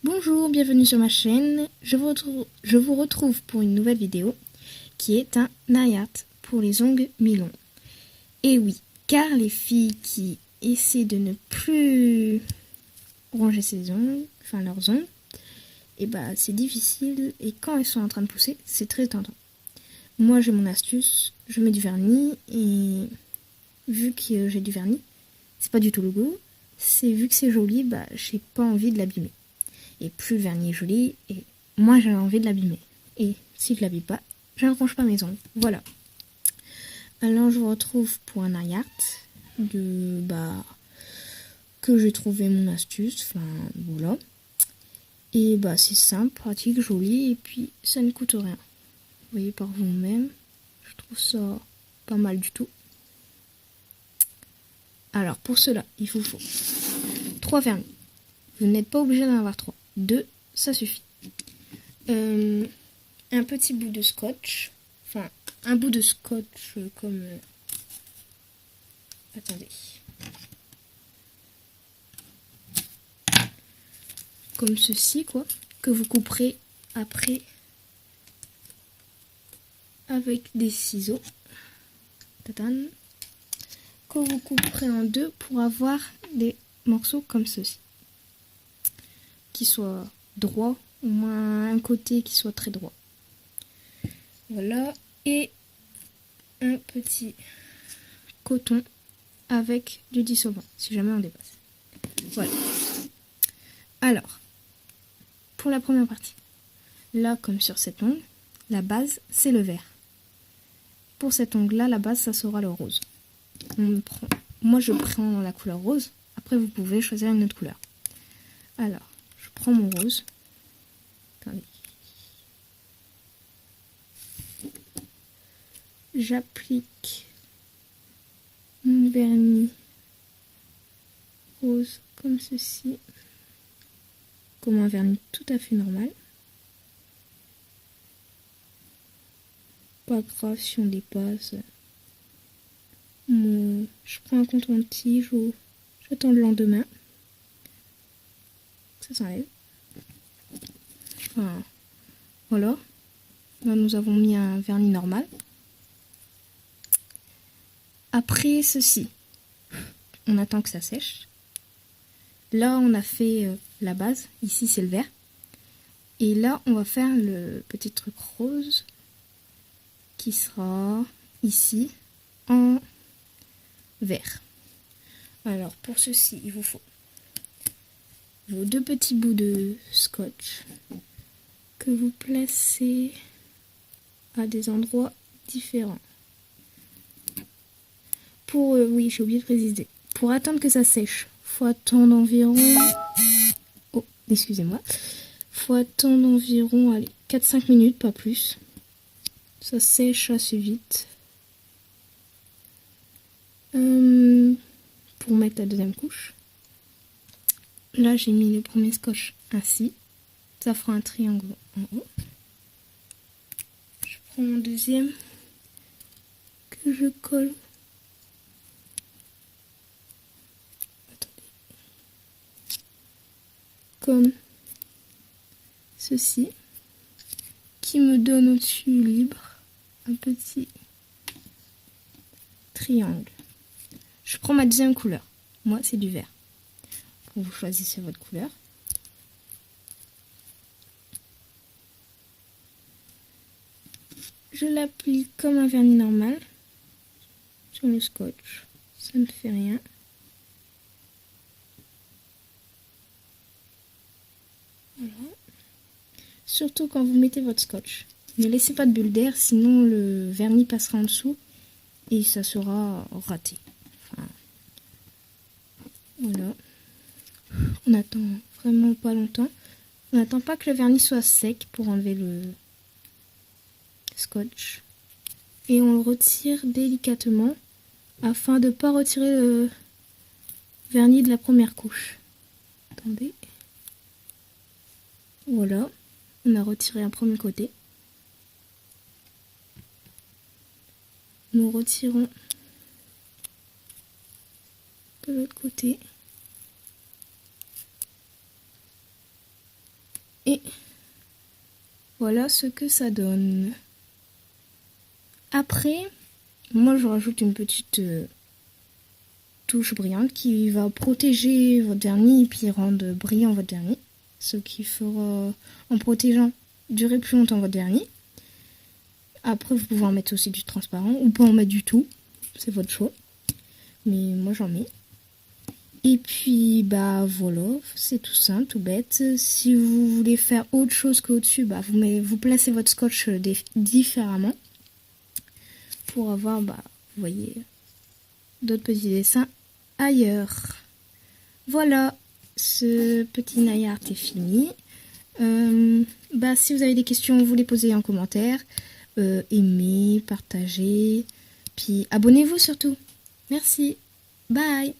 Bonjour, bienvenue sur ma chaîne. Je vous retrouve pour une nouvelle vidéo qui est un nail art pour les ongles mi-longs. Et oui, car les filles qui essaient de ne plus ronger ses ongles, enfin leurs ongles, et c'est difficile et quand elles sont en train de pousser, c'est très tentant. Moi j'ai mon astuce, je mets du vernis et vu que j'ai du vernis, c'est pas du tout le goût, c'est vu que c'est joli, j'ai pas envie de l'abîmer. Et plus le vernis est joli, et moins j'ai envie de l'abîmer. Et si je l'abîme pas, je ne ronge pas mes ongles. Voilà. Alors je vous retrouve pour un nail art que j'ai trouvé mon astuce. Enfin voilà. Et c'est simple, pratique, joli, et puis ça ne coûte rien. Vous voyez par vous-même. Je trouve ça pas mal du tout. Alors pour cela, il vous faut 3 vernis. Vous n'êtes pas obligé d'en avoir 3. 2, ça suffit. Un petit bout de scotch. Enfin, un bout de scotch comme... attendez. Comme ceci, quoi. Que vous couperez après avec des ciseaux. Tatane. Que vous couperez en deux pour avoir des morceaux comme ceci. Qui soient droits, au moins un côté qui soit très droit. Voilà. Et un petit coton avec du dissolvant, si jamais on dépasse. Voilà. Alors, pour la première partie, là comme sur cet ongle, la base c'est le vert. Pour cet ongle là, la base ça sera le rose. Moi je prends la couleur rose, après vous pouvez choisir une autre couleur. Alors, je prends mon rose. Attendez. J'applique mon vernis rose comme ceci, comme un vernis tout à fait normal. Pas grave si on dépasse. Je prends un coton de tige ou j'attends le lendemain. Ça s'enlève. Enfin, voilà. Là nous avons mis un vernis normal. Après ceci, on attend que ça sèche. Là on a fait la base, ici c'est le vert. Et là on va faire le petit truc rose qui sera ici en vert. Alors pour ceci il vous faut vos 2 petits bouts de scotch que vous placez à des endroits différents. Oui, j'ai oublié de préciser. Pour attendre que ça sèche, faut attendre environ... Oh, excusez-moi. Faut attendre environ, allez, 4-5 minutes, pas plus. Ça sèche assez vite. Pour mettre la deuxième couche. Là, j'ai mis le premier scotch ainsi. Ça fera un triangle en haut. Je prends mon deuxième que je colle. Comme ceci, qui me donne au-dessus libre un petit triangle. Je prends ma deuxième couleur. Moi, c'est du vert. Vous choisissez votre couleur. Je l'applique comme un vernis normal sur le scotch. Ça ne fait rien. Voilà. Surtout quand vous mettez votre scotch. Ne laissez pas de bulle d'air, sinon le vernis passera en dessous et ça sera raté. Enfin, voilà. On attend vraiment pas longtemps. On n'attend pas que le vernis soit sec pour enlever le scotch. Et on le retire délicatement afin de ne pas retirer le vernis de la première couche. Attendez. Voilà. On a retiré un premier côté. Nous retirons de l'autre côté. Et voilà ce que ça donne. Après, moi je rajoute une petite touche brillante qui va protéger votre vernis et puis rendre brillant votre vernis. Ce qui fera, en protégeant, durer plus longtemps votre vernis. Après, vous pouvez en mettre aussi du transparent ou pas en mettre du tout. C'est votre choix. Mais moi j'en mets. Et puis bah voilà, c'est tout simple, tout bête. Si vous voulez faire autre chose qu'au-dessus, bah vous placez votre scotch différemment pour avoir, bah vous voyez, d'autres petits dessins ailleurs. Voilà, ce petit nail art est fini. Si vous avez des questions, vous les posez en commentaire. Aimez, partagez, puis abonnez-vous surtout. Merci, bye.